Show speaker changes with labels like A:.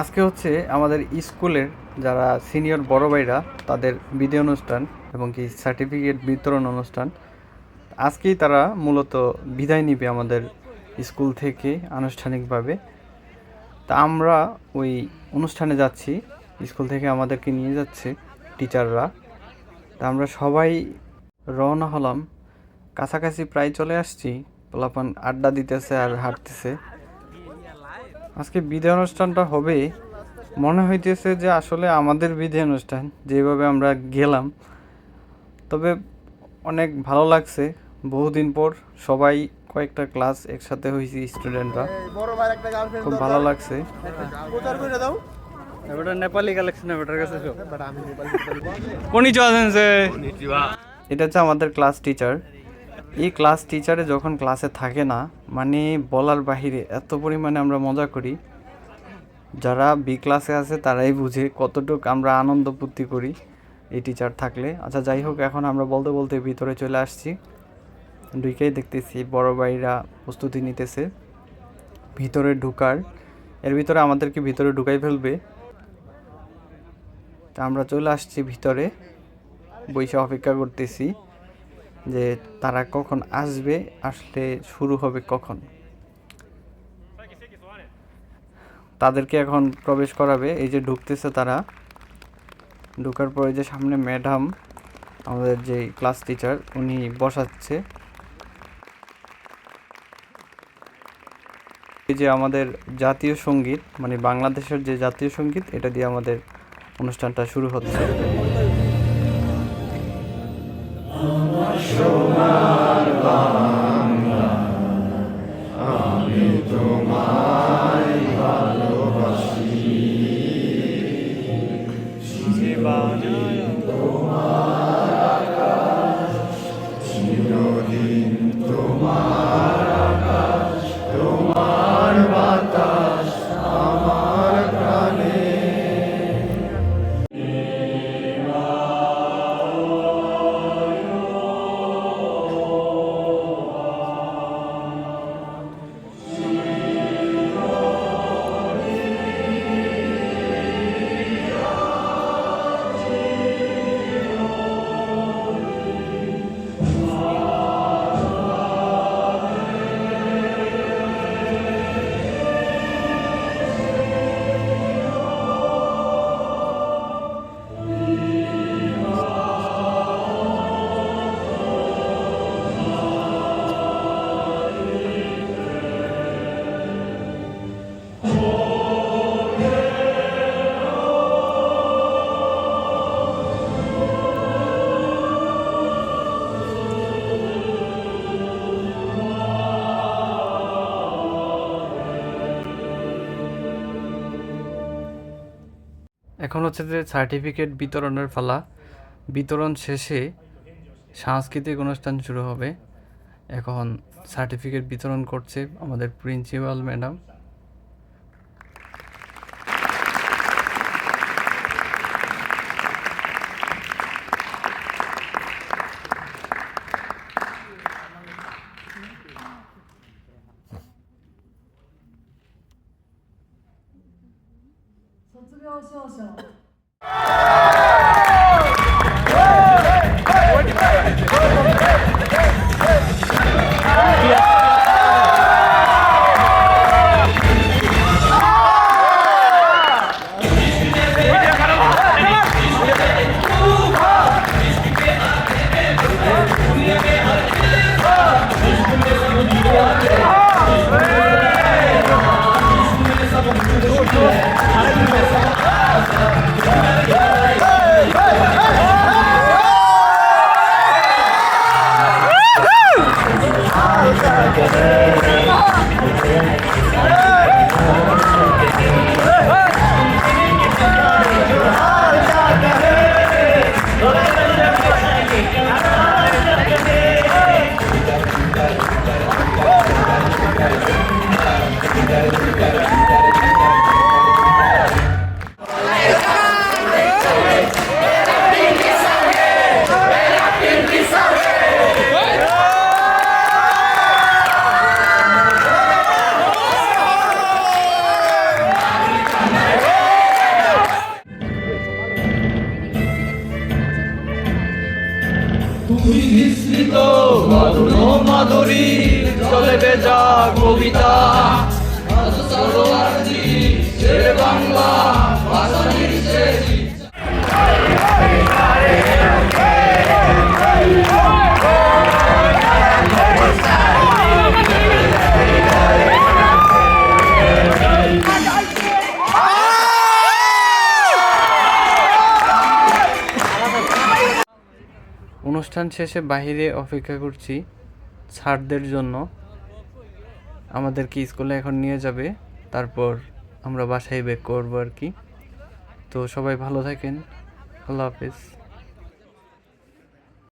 A: আজকে হচ্ছে আমাদের স্কুলের যারা সিনিয়র বড় ভাইরা তাদের বিদায় অনুষ্ঠান এবং কি সার্টিফিকেট বিতরণ অনুষ্ঠান। আজকেই তারা মূলত বিদায় নিবে আমাদের স্কুল থেকে আনুষ্ঠানিকভাবে। তা আমরা ওই অনুষ্ঠানে যাচ্ছি, স্কুল থেকে আমাদেরকে নিয়ে যাচ্ছে টিচাররা। তা আমরা সবাই রওনা হলাম, কাছাকাছি প্রায় চলে আসছি। পোলাপান আড্ডা দিতেছে আর হাঁটতেছে। আজকে বিদায় অনুষ্ঠানটা হবে, মনে হইতেছে যে আসলে আমাদের বিদায় অনুষ্ঠান যেভাবে আমরা গেলাম। তবে অনেক ভালো লাগছে, বহুদিন পর সবাই কয়েকটা ক্লাস একসাথে হয়েছি স্টুডেন্টরা, খুব ভালো লাগছে। এবারে নেপালি কালেকশন এবারের কাছে এটা হচ্ছে আমাদের ক্লাস টিচার। এই ক্লাস টিচারে যখন ক্লাসে থাকে না, মানে বলার বাহিরে এত পরিমাণে আমরা মজা করি। যারা বি ক্লাসে আছে তারাই বুঝে কতটুকু আমরা আনন্দ ফুর্তি করি এই টিচার থাকলে। আচ্ছা যাই হোক, এখন আমরা বলতে বলতে ভিতরে চলে আসছি। ঢুকেই দেখতেছি বড় ভাইরা প্রস্তুতি নিতেছে ভিতরে ঢুকার। এর ভিতরে আমাদেরকে ভিতরে ঢুকাই ফেলবে। তা আমরা চলে আসছি ভিতরে, বসে অপেক্ষা করতেছি যে তারা কখন আসবে, আসলে শুরু হবে কখন। তাদেরকে এখন প্রবেশ করাবে। এই যে ঢুকতেছে তারা, ঢোকার পরে যে সামনে ম্যাডাম আমাদের যে ক্লাস টিচার উনি বসাচ্ছে। এই যে আমাদের জাতীয় সঙ্গীত, মানে বাংলাদেশের যে জাতীয় সঙ্গীত, এটা দিয়ে আমাদের অনুষ্ঠানটা শুরু হচ্ছে। এখন হচ্ছে যে সার্টিফিকেট বিতরণের পালা। বিতরণ শেষে সাংস্কৃতিক অনুষ্ঠান শুরু হবে। এখন সার্টিফিকেট বিতরণ করছে আমাদের প্রিন্সিপাল ম্যাডাম। করি চলে বেজা কবিতা বাংলা অনুষ্ঠান শেষে বাইরে অপেক্ষা করছি স্যারদের জন্য। আমাদেরকে স্কুলে এখন নিয়ে যাবে, তারপর আমরা বাসায় ব্যাক করবো আর কি। তো সবাই ভালো থাকেন, আল্লাহ হাফেজ।